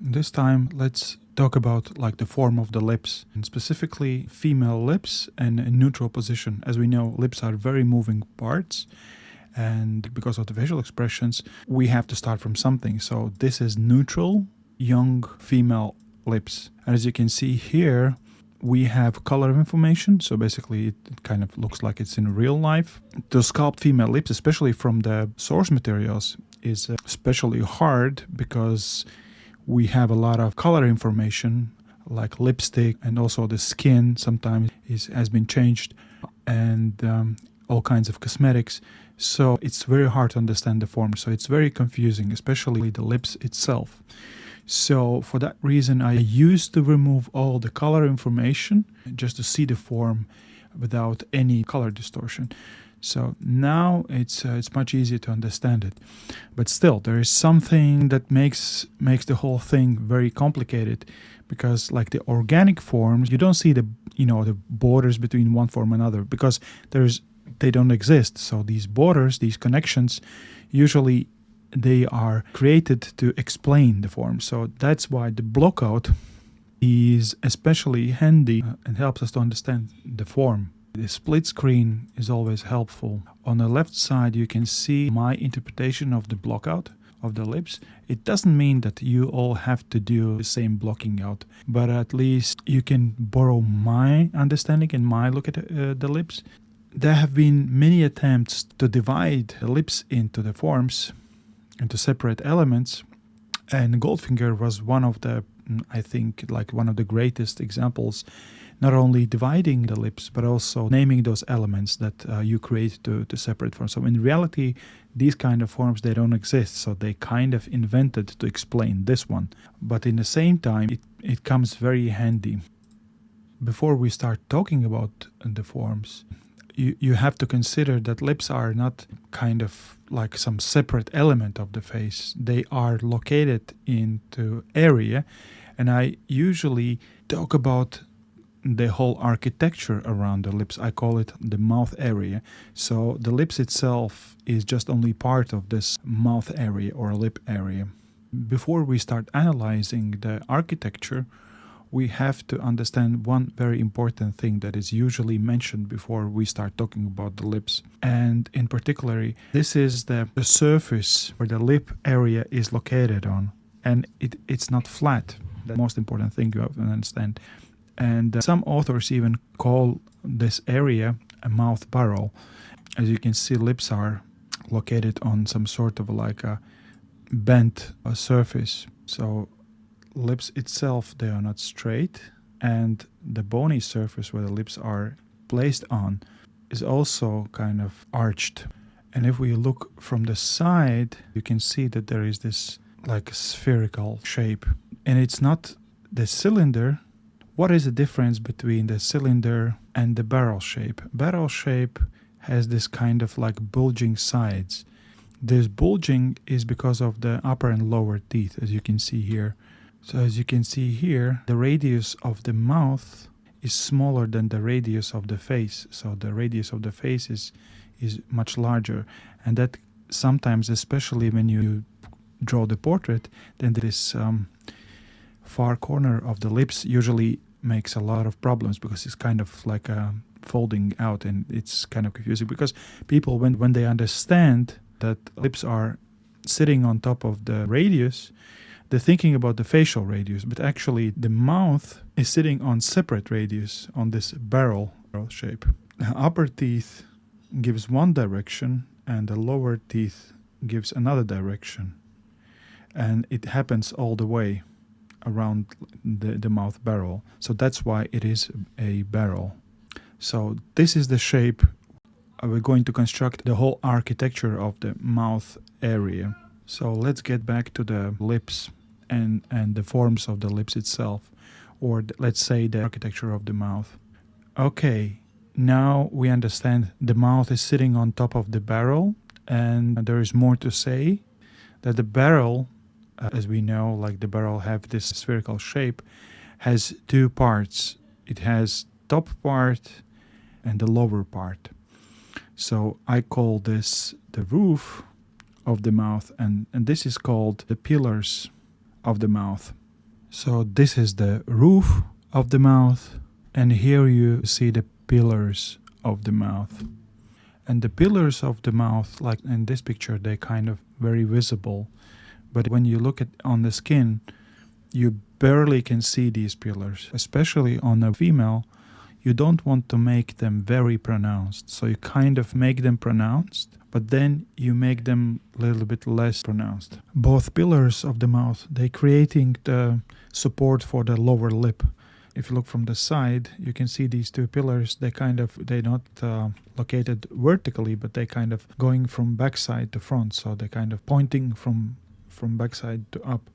This time, let's talk about like the form of the lips, and specifically female lips and a neutral position. As we know, lips are very moving parts, and because of the facial expressions, we have to start from something. So this is neutral, young female lips. And as you can see here, we have color information. So basically, it kind of looks like it's in real life. To sculpt female lips, especially from the source materials, is especially hard because we have a lot of color information like lipstick, and also the skin sometimes has been changed, and all kinds of cosmetics. So it's very hard to understand the form. So it's very confusing, especially the lips itself. So for that reason, I used to remove all the color information just to see the form without any color distortion. So now it's much easier to understand it. But still, there is something that makes the whole thing very complicated, because like the organic forms, you don't see the borders between one form and another, because they don't exist. So these borders, these connections, usually they are created to explain the form. So that's why the blockout is especially handy and helps us to understand the form. The split screen is always helpful. On the left side, you can see my interpretation of the blockout of the lips. It doesn't mean that you all have to do the same blocking out, but at least you can borrow my understanding and my look at the lips. There have been many attempts to divide the lips into the forms, into separate elements, and Goldfinger was one of the, I think, like one of the greatest examples, not only dividing the lips, but also naming those elements that you create to separate forms. So in reality, these kind of forms, they don't exist. So they kind of invented to explain this one. But in the same time, it comes very handy. Before we start talking about the forms, you have to consider that lips are not kind of like some separate element of the face. They are located into area, and I usually talk about the whole architecture around the lips. I call it the mouth area. So the lips itself is just only part of this mouth area or lip area. Before we start analyzing the architecture, we have to understand one very important thing that is usually mentioned before we start talking about the lips. And in particular, this is the surface where the lip area is located on. And it's not flat. The most important thing you have to understand. And some authors even call this area a mouth barrel. As you can see, lips are located on some sort of like a bent surface. So lips itself, they are not straight, and the bony surface where the lips are placed on is also kind of arched. And if we look from the side, you can see that there is this like spherical shape, and it's not the cylinder. What is the difference between the cylinder and the barrel shape? Barrel shape has this kind of like bulging sides. This bulging is because of the upper and lower teeth, as you can see here. So as you can see here, the radius of the mouth is smaller than the radius of the face. So the radius of the face is much larger. And that sometimes, especially when you draw the portrait, then this far corner of the lips usually makes a lot of problems, because it's kind of like folding out, and it's kind of confusing, because people, when they understand that lips are sitting on top of the radius, they're thinking about the facial radius, but actually the mouth is sitting on separate radius on this barrel shape. The upper teeth gives one direction and the lower teeth gives another direction, and it happens all the way around the mouth barrel. So that's why it is a barrel. So this is the shape. We're going to construct the whole architecture of the mouth area. So let's get back to the lips and the forms of the lips itself, or let's say the architecture of the mouth. Okay, now we understand the mouth is sitting on top of the barrel, and there is more to say, that the barrel, as we know, like the barrel have this spherical shape, has two parts. It has top part and the lower part. So I call this the roof of the mouth, and this is called the pillars of the mouth. So this is the roof of the mouth, and here you see the pillars of the mouth. And the pillars of the mouth, like in this picture, they're kind of very visible. But when you look at on the skin, you barely can see these pillars. Especially on a female, you don't want to make them very pronounced. So you kind of make them pronounced, but then you make them a little bit less pronounced. Both pillars of the mouth, they're creating the support for the lower lip. If you look from the side, you can see these two pillars. They're not located vertically, but they kind of going from backside to front. So they're kind of pointing from backside to up.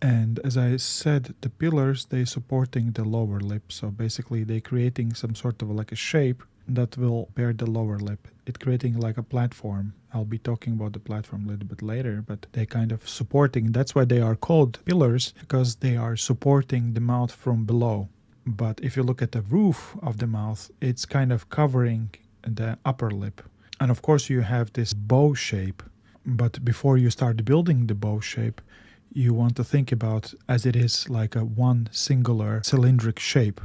And as I said, the pillars, they're supporting the lower lip. So basically they're creating some sort of like a shape that will bear the lower lip. It's creating like a platform. I'll be talking about the platform a little bit later, but they're kind of supporting. That's why they are called pillars, because they are supporting the mouth from below. But if you look at the roof of the mouth, it's kind of covering the upper lip. And of course you have this bow shape. But before you start building the bow shape, you want to think about as it is like a one singular cylindric shape.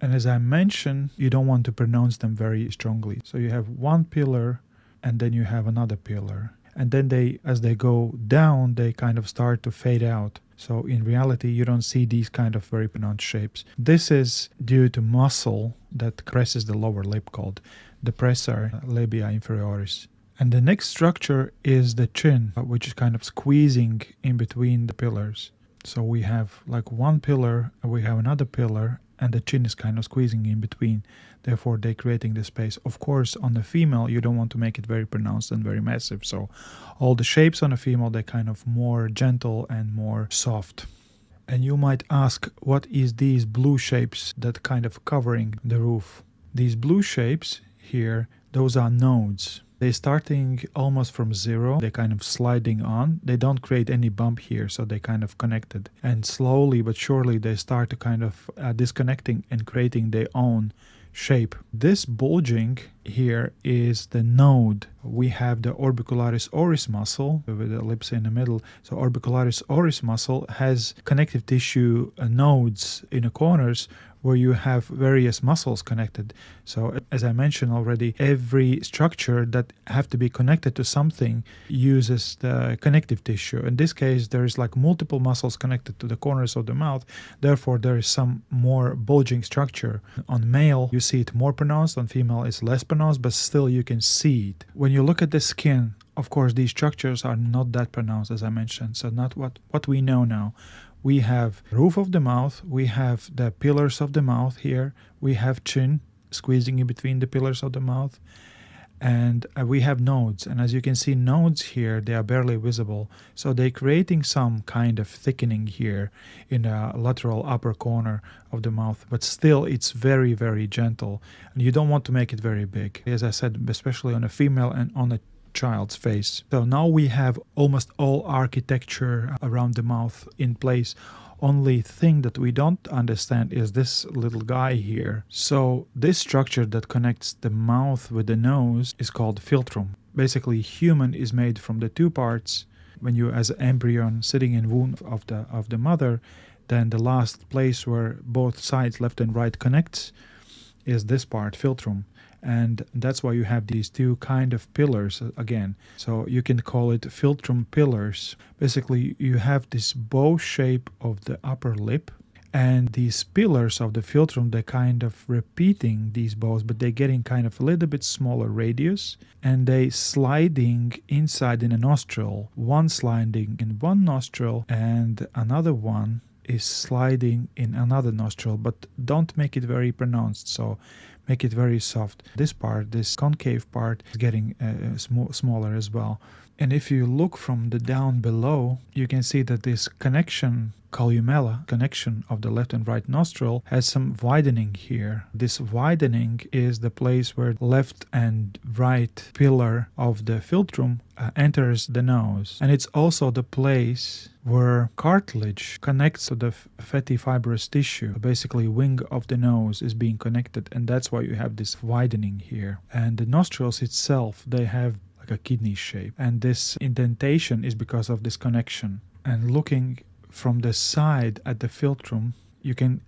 And as I mentioned, you don't want to pronounce them very strongly. So you have one pillar and then you have another pillar. And then as they go down, they kind of start to fade out. So in reality, you don't see these kind of very pronounced shapes. This is due to muscle that presses the lower lip called depressor labia inferioris. And the next structure is the chin, which is kind of squeezing in between the pillars. So we have like one pillar, and we have another pillar, and the chin is kind of squeezing in between. Therefore, they're creating the space. Of course, on the female, you don't want to make it very pronounced and very massive. So all the shapes on a female, they're kind of more gentle and more soft. And you might ask, what is these blue shapes that kind of covering the roof? These blue shapes here, those are nodes. They're starting almost from zero. They're kind of sliding on. They don't create any bump here, so they're kind of connected. And slowly but surely they start to kind of disconnecting and creating their own shape. This bulging here is the node. We have the orbicularis oris muscle with the lips in the middle. So orbicularis oris muscle has connective tissue nodes in the corners where you have various muscles connected. So as I mentioned already, every structure that have to be connected to something uses the connective tissue. In this case, there is like multiple muscles connected to the corners of the mouth. Therefore, there is some more bulging structure. On male, you see it more pronounced. On female, it's less pronounced, but still you can see it. When you look at the skin, of course, these structures are not that pronounced, as I mentioned. So not what we know now. We have roof of the mouth, we have the pillars of the mouth here, we have chin squeezing in between the pillars of the mouth, and we have nodes. And as you can see, nodes here, they are barely visible. So they're creating some kind of thickening here in the lateral upper corner of the mouth. But still, it's very, very gentle. And you don't want to make it very big. As I said, especially on a female and on a child's face. So now we have almost all architecture around the mouth in place. Only thing that we don't understand is this little guy here. So this structure that connects the mouth with the nose is called philtrum. Basically, human is made from the two parts. When you as an embryo sitting in womb of the mother, then the last place where both sides, left and right, connects is this part, philtrum. And that's why you have these two kind of pillars again. So you can call it philtrum pillars. Basically, you have this bow shape of the upper lip, and these pillars of the philtrum, they're kind of repeating these bows, but they're getting kind of a little bit smaller radius, and they sliding inside in a nostril. One sliding in one nostril, and another one is sliding in another nostril, but don't make it very pronounced. So make it very soft. This part, this concave part, is getting smaller as well. And if you look from the down below, you can see that this connection, columella, connection of the left and right nostril, has some widening here. This widening is the place where left and right pillar of the philtrum enters the nose. And it's also the place where cartilage connects to the fatty fibrous tissue. Basically, wing of the nose is being connected, and that's why you have this widening here. And the nostrils itself, they have like a kidney shape, and this indentation is because of this connection. And looking from the side at the philtrum, you can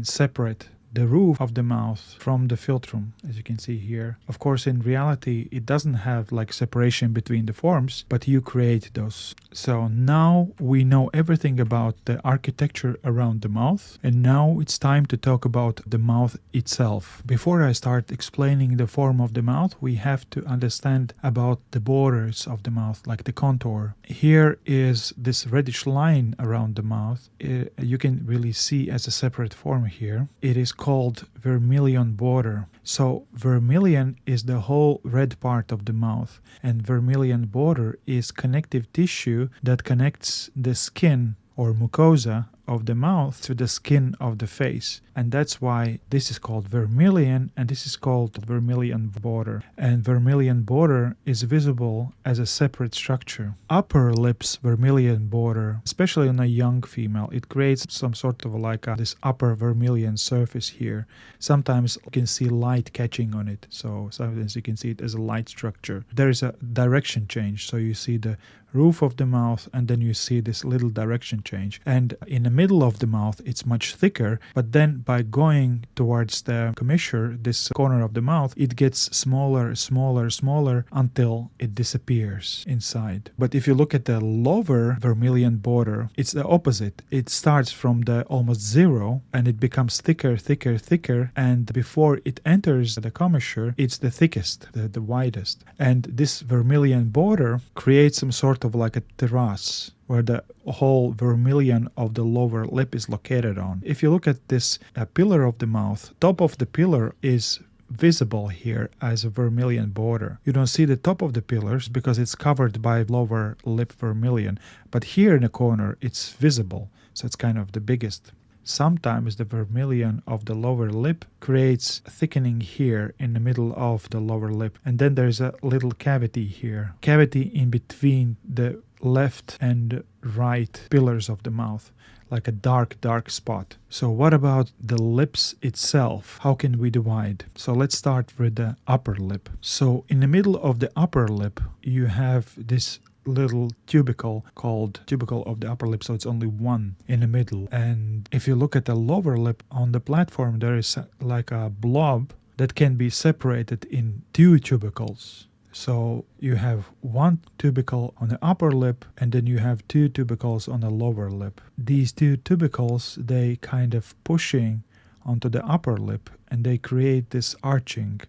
separate the roof of the mouth from the philtrum, as you can see here. Of course, in reality, it doesn't have like separation between the forms, but you create those. So now we know everything about the architecture around the mouth, and now it's time to talk about the mouth itself. Before I start explaining the form of the mouth, we have to understand about the borders of the mouth, like the contour. Here is this reddish line around the mouth. You can really see as a separate form here. It is called vermilion border. So vermilion is the whole red part of the mouth, and vermilion border is connective tissue that connects the skin or mucosa of the mouth to the skin of the face. And that's why this is called vermilion, and this is called vermilion border. And vermilion border is visible as a separate structure. Upper lips vermilion border, especially on a young female, it creates some sort of like this upper vermilion surface here. Sometimes you can see light catching on it, so sometimes you can see it as a light structure. There is a direction change, so you see the roof of the mouth, and then you see this little direction change. And in the middle of the mouth, it's much thicker, but then by going towards the commissure, this corner of the mouth, it gets smaller, smaller, smaller until it disappears inside. But if you look at the lower vermilion border, it's the opposite. It starts from the almost zero, and it becomes thicker, thicker, thicker, and before it enters the commissure, it's the thickest, the widest. And this vermilion border creates some sort of like a terrace where the whole vermilion of the lower lip is located on. If you look at this pillar of the mouth, top of the pillar is visible here as a vermilion border. You don't see the top of the pillars because it's covered by lower lip vermilion, but here in the corner it's visible, so it's kind of the biggest. Sometimes the vermilion of the lower lip creates thickening here in the middle of the lower lip, and then there's a little cavity here, cavity in between the left and right pillars of the mouth, like a dark spot. So what about the lips itself? How can we divide? So let's start with the upper lip. So in the middle of the upper lip, you have this little tubercle called tubercle of the upper lip, so it's only one in the middle. And if you look at the lower lip on the platform, there is like a blob that can be separated in two tubercles. So you have one tubercle on the upper lip, and then you have two tubercles on the lower lip. These two tubercles, they kind of pushing onto the upper lip, and they create this arching.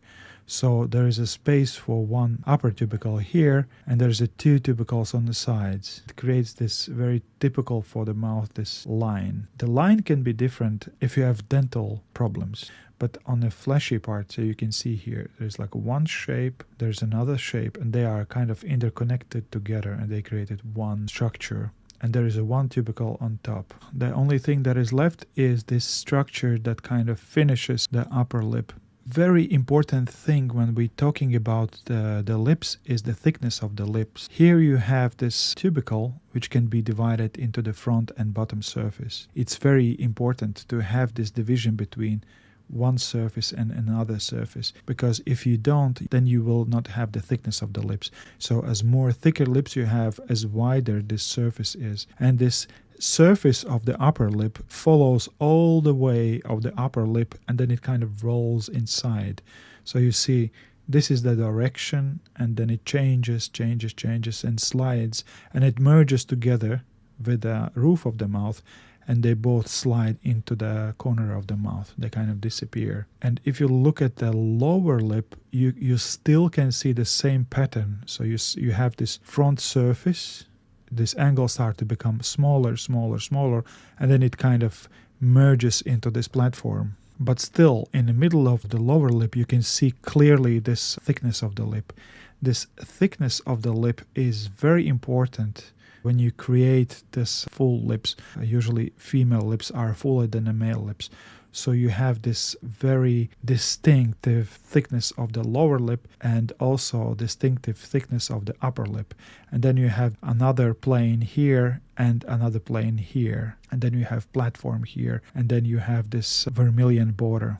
So there is a space for one upper tubercle here, and there's two tubercles on the sides. It creates this very typical for the mouth, this line. The line can be different if you have dental problems. But on the fleshy part, so you can see here, there's like one shape, there's another shape, and they are kind of interconnected together, and they created one structure. And there is a one tubercle on top. The only thing that is left is this structure that kind of finishes the upper lip. Very important thing when we're talking about the lips is the thickness of the lips. Here you have this tubercle which can be divided into the front and bottom surface. It's very important to have this division between one surface and another surface, because if you don't, then you will not have the thickness of the lips. So as more thicker lips you have, as wider this surface is. And this surface of the upper lip follows all the way of the upper lip, and then it kind of rolls inside. So you see this is the direction, and then it changes and slides, and it merges together with the roof of the mouth, and they both slide into the corner of the mouth. They kind of disappear. And if you look at the lower lip, you still can see the same pattern. So you have this front surface, this angle starts to become smaller, and then it kind of merges into this platform. But still, in the middle of the lower lip, you can see clearly this thickness of the lip. This thickness of the lip is very important when you create this full lips. Usually female lips are fuller than the male lips. So you have this very distinctive thickness of the lower lip and also distinctive thickness of the upper lip. And then you have another plane here and another plane here. And then you have platform here. And then you have this vermilion border.